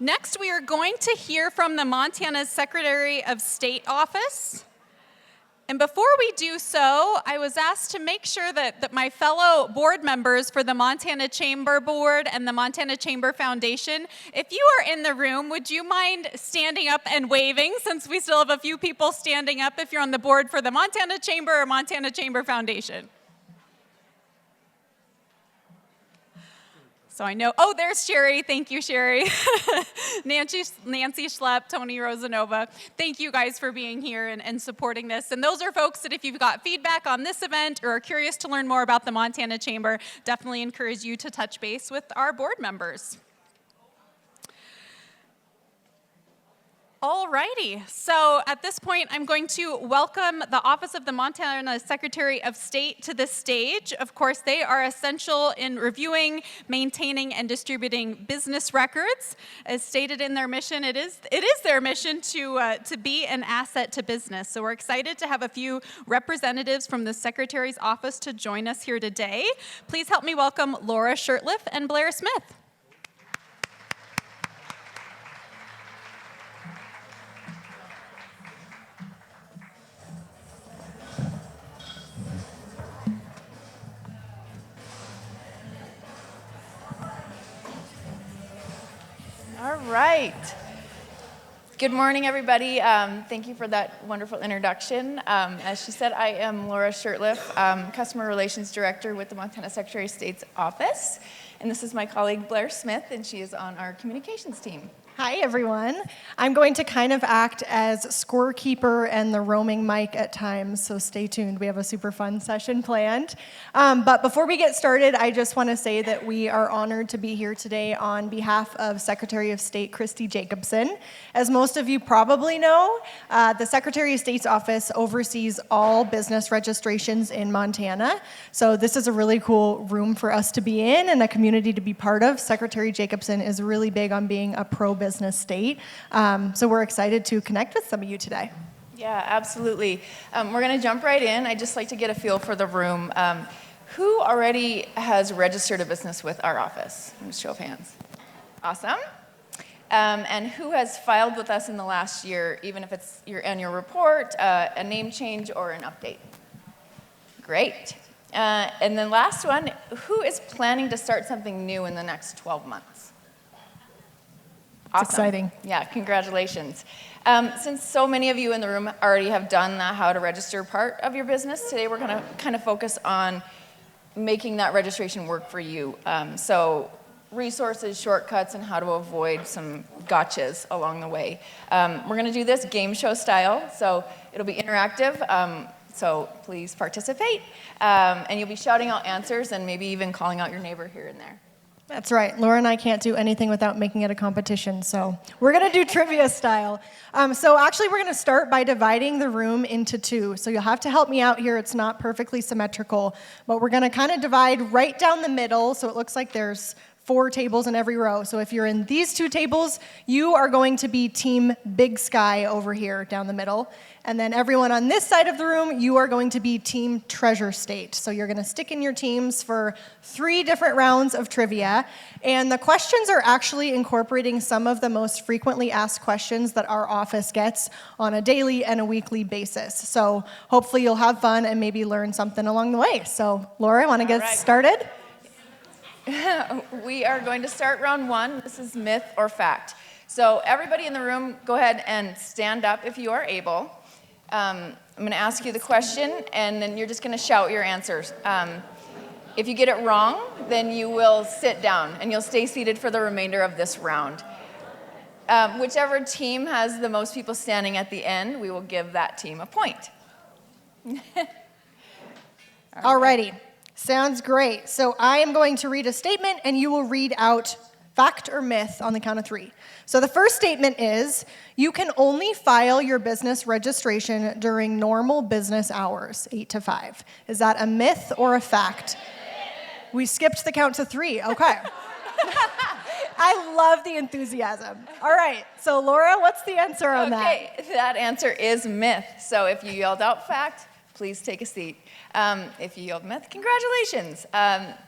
Next, we are going to hear from the Montana Secretary of State office. And before we do so, I was asked to make sure that my fellow board members for the Montana Chamber Board and the Montana Chamber Foundation, if you are in the room, would you mind standing up and waving, since we still have a few people standing up if you're on the board for the Montana Chamber or Montana Chamber Foundation? So I know, oh, there's Sherry. Thank you, Sherry. Nancy Schlepp, Tony Rosanova. Thank you guys for being here and supporting this. And those are folks that if you've got feedback on this event or are curious to learn more about the Montana Chamber, definitely encourage you to touch base with our board members. Alrighty, so at this point, I'm going to welcome the Office of the Montana Secretary of State to the stage. Of course, they are essential in reviewing, maintaining, and distributing business records. As stated in their mission, it is their mission to be an asset to business. So we're excited to have a few representatives from the Secretary's office to join us here today. Please help me welcome Laura Shurtleff and Blair Smith. All right. Good morning, everybody. Thank you for that wonderful introduction. As she said, I am Laura Shurtleff, Customer Relations Director with the Montana Secretary of State's office. And this is my colleague, Blair Smith, and she is on our communications team. Hi, everyone. I'm going to kind of act as scorekeeper and the roaming mic at times, so stay tuned. We have a super fun session planned. But before we get started, I just want to say that we are honored to be here today on behalf of Secretary of State Christy Jacobson. As most of you probably know, the Secretary of State's office oversees all business registrations in Montana. So this is a really cool room for us to be in and a community to be part of. Secretary Jacobson is really big on being a pro-business state. So we're excited to connect with some of you today. Yeah, absolutely. We're going to jump right in. I'd just like to get a feel for the room. Who already has registered a business with our office? Show of hands. Awesome. And who has filed with us in the last year, even if it's your annual report, a name change, or an update? Great. And then last one, who is planning to start something new in the next 12 months? Awesome. It's exciting. Yeah, congratulations. Since so many of you in the room already have done the how to register part of your business, today we're going to kind of focus on making that registration work for you. So resources, shortcuts, and how to avoid some gotchas along the way. We're going to do this game show style, so it'll be interactive. So please participate. And you'll be shouting out answers and maybe even calling out your neighbor here and there. That's right. Laura and I can't do anything without making it a competition, so we're going to do trivia style. So actually, we're going to start by dividing the room into two. So you'll have to help me out here. It's not perfectly symmetrical, but we're going to kind of divide right down the middle, so it looks like there's 4 tables in every row. So if you're in these 2 tables, you are going to be Team Big Sky over here down the middle. And then everyone on this side of the room, you are going to be Team Treasure State. So you're going to stick in your teams for 3 different rounds of trivia. And the questions are actually incorporating some of the most frequently asked questions that our office gets on a daily and a weekly basis. So hopefully you'll have fun and maybe learn something along the way. So Laura, want to get started? We are going to start round 1. This is myth or fact. So everybody in the room, go ahead and stand up if you are able. I'm going to ask you the question, and then you're just going to shout your answers. If you get it wrong, then you will sit down, and you'll stay seated for the remainder of this round. Whichever team has the most people standing at the end, we will give that team a point. Alrighty. Sounds great. So I am going to read a statement, and you will read out fact or myth on the count of 3. So the first statement is, you can only file your business registration during normal business hours, 8 to 5. Is that a myth or a fact? We skipped the count to 3. Okay. I love the enthusiasm. All right. So Laura, what's the answer on that? Okay, that answer is myth. So if you yelled out fact, please take a seat. If you yield myth, congratulations.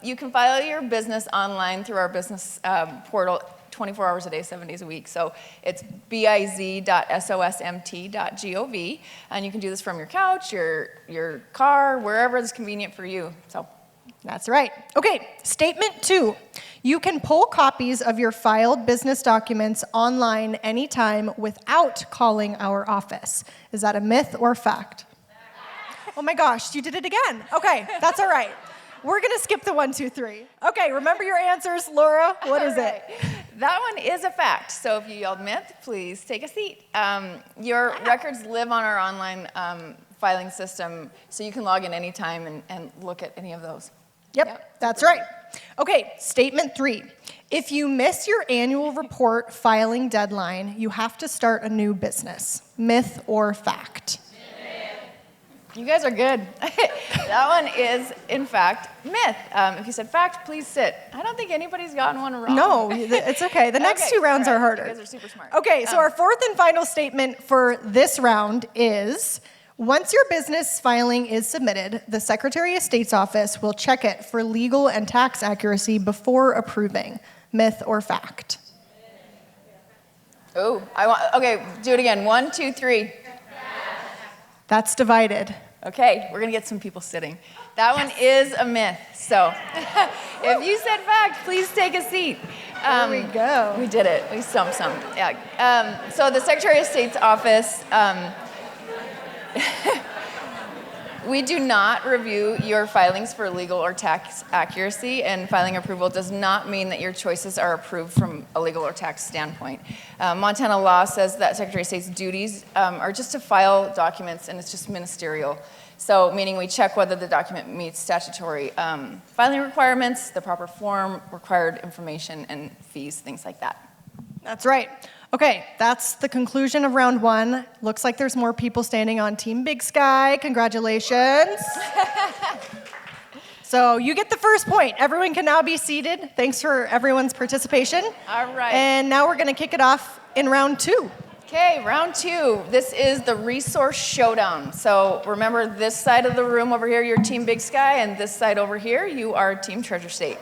You can file your business online through our business portal 24 hours a day, 7 days a week. So it's biz.sosmt.gov, and you can do this from your couch, your car, wherever is convenient for you. So That's right. Okay, statement 2. You can pull copies of your filed business documents online anytime without calling our office. Is that a myth or fact? Oh my gosh, you did it again. Okay, that's all right. We're gonna skip the 1, 2, 3. Okay, remember your answers, Laura. What is it? That one is a fact. So if you yelled myth, please take a seat. Your records live on our online filing system, so you can log in anytime and look at any of those. Yep, that's right. Okay, statement 3. If you miss your annual report filing deadline, you have to start a new business. Myth or fact? You guys are good. That one is, in fact, myth. If you said fact, please sit. I don't think anybody's gotten one wrong. No, it's okay. The next Okay, 2 rounds all are right. harder. You guys are super smart. Okay, so our fourth and final statement for this round is, once your business filing is submitted, the Secretary of State's office will check it for legal and tax accuracy before approving. Myth or fact? Oh, okay, do it again. 1, 2, 3. That's divided. Okay, we're gonna get some people sitting. That one is a myth. So if you said fact, please take a seat. There we go. We did it. We stumped some. Yeah. So the Secretary of State's office, we do not review your filings for legal or tax accuracy, and filing approval does not mean that your choices are approved from a legal or tax standpoint. Montana law says that Secretary of State's duties are just to file documents, and it's just ministerial. So meaning we check whether the document meets statutory filing requirements, the proper form, required information, and fees, things like that. That's right. Okay, that's the conclusion of round 1. Looks like there's more people standing on Team Big Sky. Congratulations. So you get the first point. Everyone can now be seated. Thanks for everyone's participation. All right. And now we're going to kick it off in round 2. Okay, round 2. This is the resource showdown. So remember, this side of the room over here, you're Team Big Sky, and this side over here, you are Team Treasure State.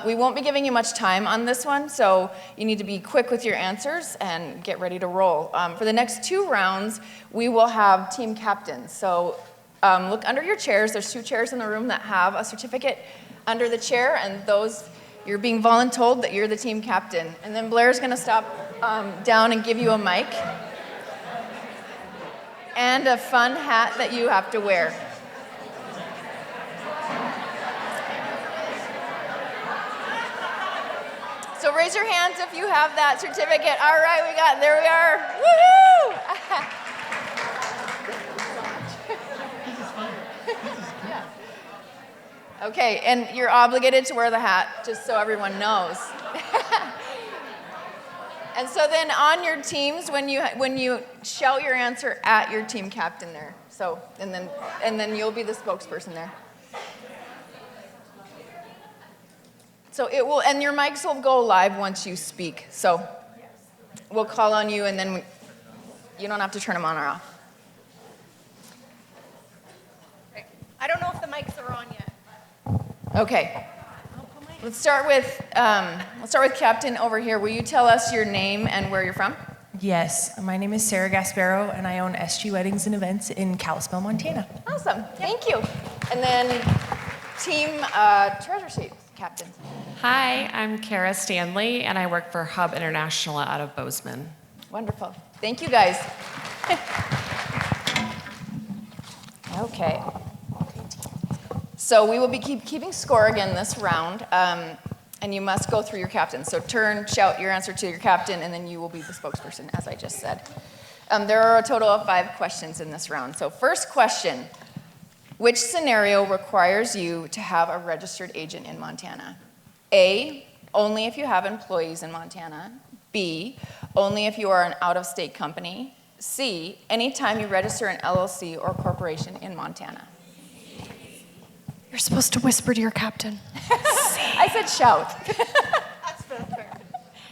We won't be giving you much time on this one, so you need to be quick with your answers and get ready to roll. For the next 2 rounds, we will have team captains. So look under your chairs. There's 2 chairs in the room that have a certificate under the chair, and those, you're being voluntold that you're the team captain. And then Blair's gonna stop down and give you a mic and a fun hat that you have to wear. So raise your hands if you have that certificate. All right, there we are. Woohoo! Okay, and you're obligated to wear the hat, just so everyone knows. And so then on your teams, when you shout your answer at your team captain there. So, and then you'll be the spokesperson there. So it will, and your mics will go live once you speak. So we'll call on you, and then you don't have to turn them on or off. I don't know if the mics are on yet. Okay. Let's start with Captain over here. Will you tell us your name and where you're from? Yes, my name is Sarah Gasparo, and I own SG Weddings and Events in Kalispell, Montana. Awesome. Thank you. And then Team Treasure State Captain. Hi, I'm Kara Stanley, and I work for Hub International out of Bozeman. Wonderful. Thank you, guys. Okay. So we will be keeping score again this round, and you must go through your captain. So shout your answer to your captain, and then you will be the spokesperson, as I just said. There are a total of 5 questions in this round. So first question, which scenario requires you to have a registered agent in Montana? A, only if you have employees in Montana. B, only if you are an out-of-state company. C, anytime you register an LLC or corporation in Montana. You're supposed to whisper to your captain. I said shout. That's fair.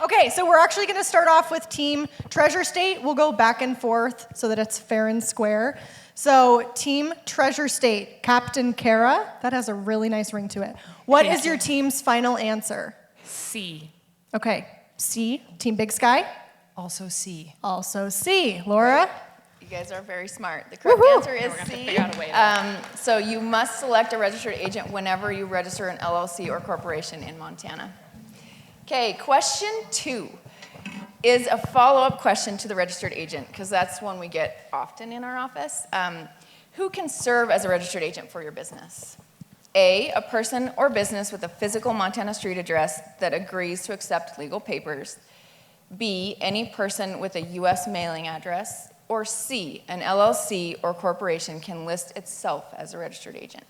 Okay, so we're actually going to start off with Team Treasure State. We'll go back and forth so that it's fair and square. So, Team Treasure State, Captain Kara, that has a really nice ring to it. What is your team's final answer? C. Okay, C, Team Big Sky. Also C. Also C. Laura? You guys are very smart. The correct Woohoo! answer is C. So you must select a registered agent whenever you register an LLC or corporation in Montana. Okay, question 2 is a follow-up question to the registered agent, because that's one we get often in our office. Who can serve as a registered agent for your business? A person or business with a physical Montana street address that agrees to accept legal papers. B, any person with a U.S. mailing address. Or C, an LLC or corporation can list itself as a registered agent.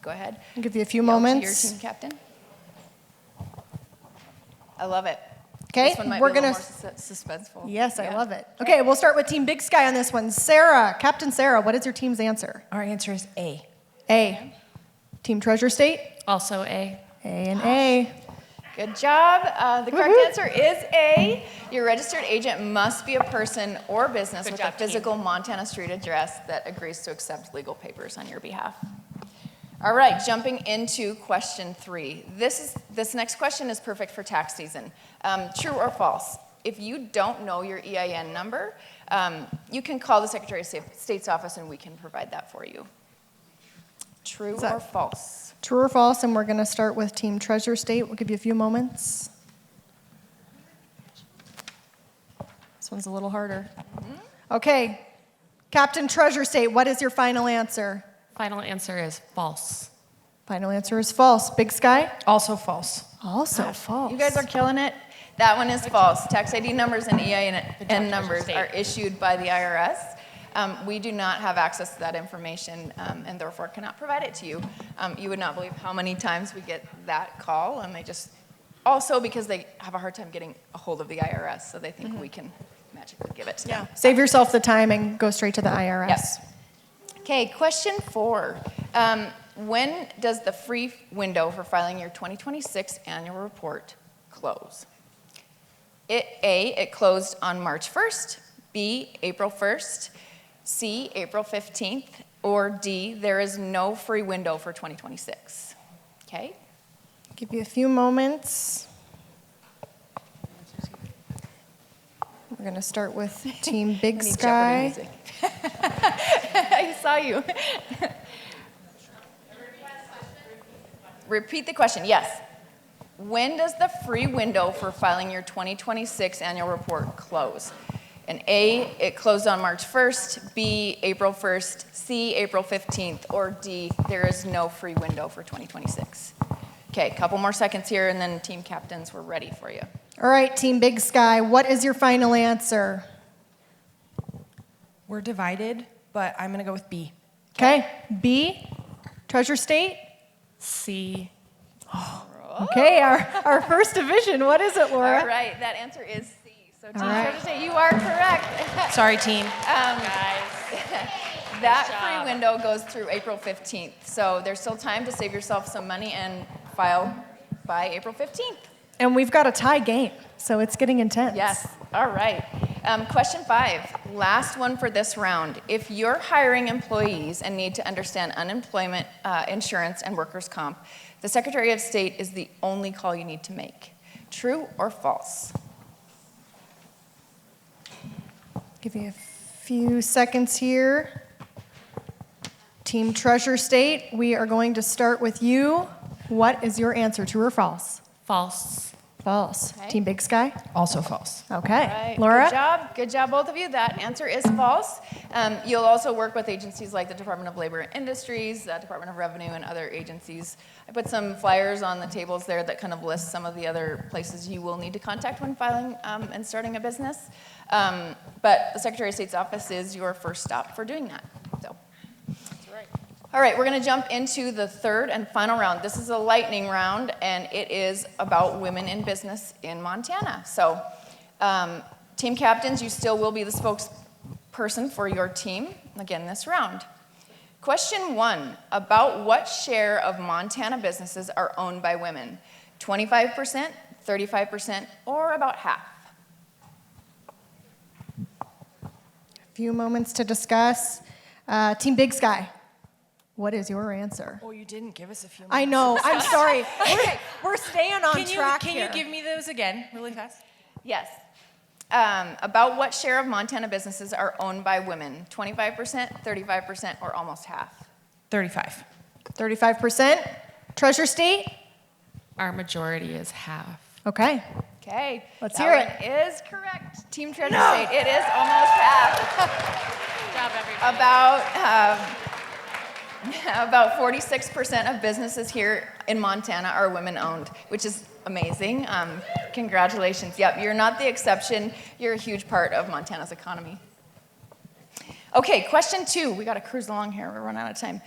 Go ahead. I'll give you a few Yell to moments. your team captain. I love it. Okay, This one might we're be a little gonna. more suspenseful. Yes, I Yeah. love it. Okay, we'll start with Team Big Sky on this one. Sarah, Captain Sarah, what is your team's answer? Our answer is A. A. Team Treasure State? Also A. A and A. Good job. The correct Woohoo. answer is A. Your registered agent must be a person or business Good with job, a team. physical Montana street address that agrees to accept legal papers on your behalf. All right, jumping into question 3. This next question is perfect for tax season. True or false? If you don't know your EIN number, you can call the Secretary of State's office and we can provide that for you. True Is that- or false? True or false? And we're going to start with Team Treasure State. We'll give you a few moments. This one's a little harder. Okay. Captain Treasure State, what is your final answer? Final answer is false. Final answer is false. Big Sky? Also false. Also false. You guys are killing it. That one is false. Tax ID numbers and EIN numbers State. are issued by the IRS. We do not have access to that information and therefore cannot provide it to you. You would not believe how many times we get that call, and they just, also because they have a hard time getting a hold of the IRS, so they think we can magically give it to them. Save yourself the time and go straight to the IRS. Yes. Okay, question 4. When does the free window for filing your 2026 annual report close? A, it closed on March 1st, B, April 1st, C, April 15th, or D, there is no free window for 2026. Okay? Give you a few moments. We're going to start with Team Big We need Sky. Jeopardy music. I saw you. Repeat the question, yes. When does the free window for filing your 2026 annual report close? And A, it closed on March 1st, B, April 1st, C, April 15th, or D, there is no free window for 2026. Okay, a couple more seconds here, and then team captains, we're ready for you. All right, Team Big Sky, what is your final answer? We're divided, but I'm going to go with B. Okay, B, Treasure State. C. Okay, our first division. What is it, Laura? All right, that answer is C. So Team right. Treasure State, you are correct. Sorry, team. That free window goes through April 15th, so there's still time to save yourself some money and file by April 15th. And we've got a tie game, so it's getting intense. Yes, all right. Question 5, last one for this round. If you're hiring employees and need to understand unemployment insurance and workers' comp, the Secretary of State is the only call you need to make. True or false? Give you a few seconds here. Team Treasure State, we are going to start with you. What is your answer, true or false? False. False. Okay. Team Big Sky? Also false. Okay. All right, Laura? Good job, both of you. That answer is false. You'll also work with agencies like the Department of Labor and Industries, the Department of Revenue, and other agencies. I put some flyers on the tables there that kind of list some of the other places you will need to contact when filing and starting a business. But the Secretary of State's office is your first stop for doing that. So. All right, we're going to jump into the third and final round. This is a lightning round, and it is about women in business in Montana. So, team captains, you still will be the spokesperson for your team, again, this round. Question 1, about what share of Montana businesses are owned by women? 25%, 35%, or about half? A few moments to discuss. Team Big Sky, what is your answer? Oh, you didn't give us a few. I know. I'm sorry. We're staying on track Can here. you give me those again, really fast? Yes. About what share of Montana businesses are owned by women? 25%, 35%, or almost half? 35. 35%. Treasure State? Our majority is half. Okay. Okay. Let's that hear it. one is correct. Team Treasure State. It is almost half. Good job, everybody. About 46% of businesses here in Montana are women-owned, which is amazing. Congratulations. Yep, you're not the exception. You're a huge part of Montana's economy. Okay, question 2. We got to cruise along here. We're running out of time.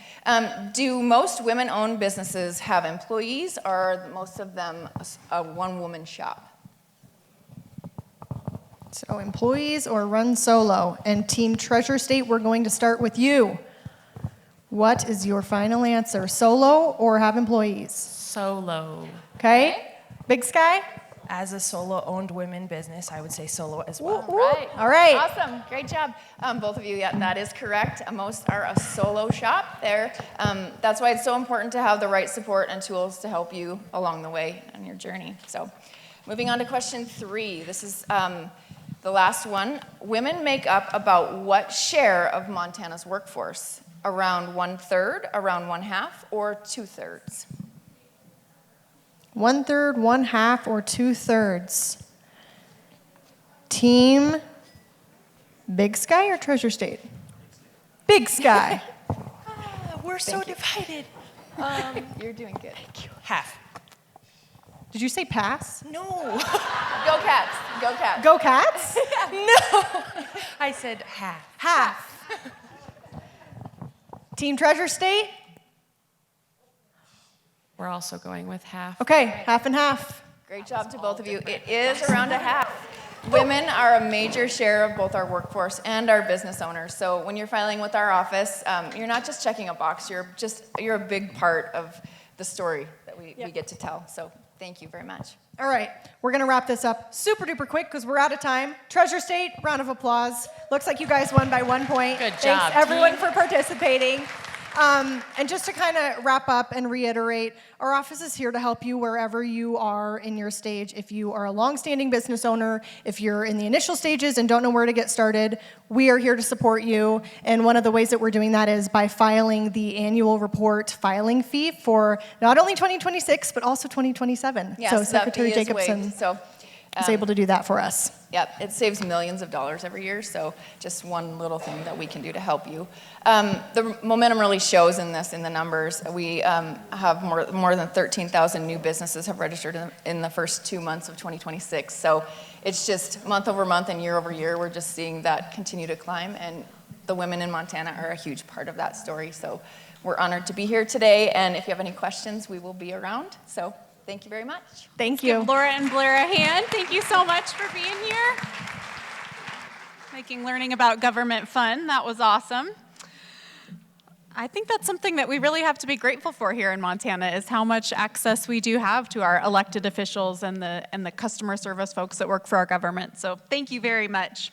Do most women-owned businesses have employees, or are most of them a one-woman shop? So employees or run solo. And Team Treasure State, we're going to start with you. What is your final answer? Solo or have employees? Solo. Okay. Big Sky? As a solo-owned women business, I would say solo as well. All right. Awesome. Great job. Both of you, yeah, that is correct. Most are a solo shop there. That's why it's so important to have the right support and tools to help you along the way on your journey. So moving on to question 3. This is the last one. Women make up about what share of Montana's workforce? Around 1/3, around 1/2, or 2/3? 1/3, 1/2, or 2/3? Team Big Sky or Treasure State? Big Sky. We're so divided. You're doing good. Half. Did you say pass? No. Go Cats. Go Cats. Go Cats? No. I said half. Half. Team Treasure State? We're also going with half. Okay, half and half. Great job to both of you. It is around 1/2. Women are a major share of both our workforce and our business owners. So when you're filing with our office, you're not just checking a box. You're a big part of the story that we get to tell. So thank you very much. All right, we're gonna wrap this up super duper quick because we're out of time. Treasure State, round of applause. Looks like you guys won by 1 point. Good Thanks job, everyone team. for participating. And just to kind of wrap up and reiterate, our office is here to help you wherever you are in your stage. If you are a longstanding business owner, if you're in the initial stages and don't know where to get started, we are here to support you. And one of the ways that we're doing that is by filing the annual report filing fee for not only 2026, but also 2027. Yes, so that Secretary fee is Jacobson waived. So, is able to do that for us. Yep, it saves millions of dollars every year, so just one little thing that we can do to help you. The momentum really shows in the numbers. We have more than 13,000 new businesses have registered in the first 2 months of 2026. So it's just month over month and year over year, we're just seeing that continue to climb, and the women in Montana are a huge part of that story. So we're honored to be here today, and if you have any questions, we will be around. So thank you very much. Thank you. Give Laura and Blair a hand. Thank you so much for being here. Making learning about government fun. That was awesome. I think that's something that we really have to be grateful for here in Montana is how much access we do have to our elected officials and the customer service folks that work for our government. So thank you very much.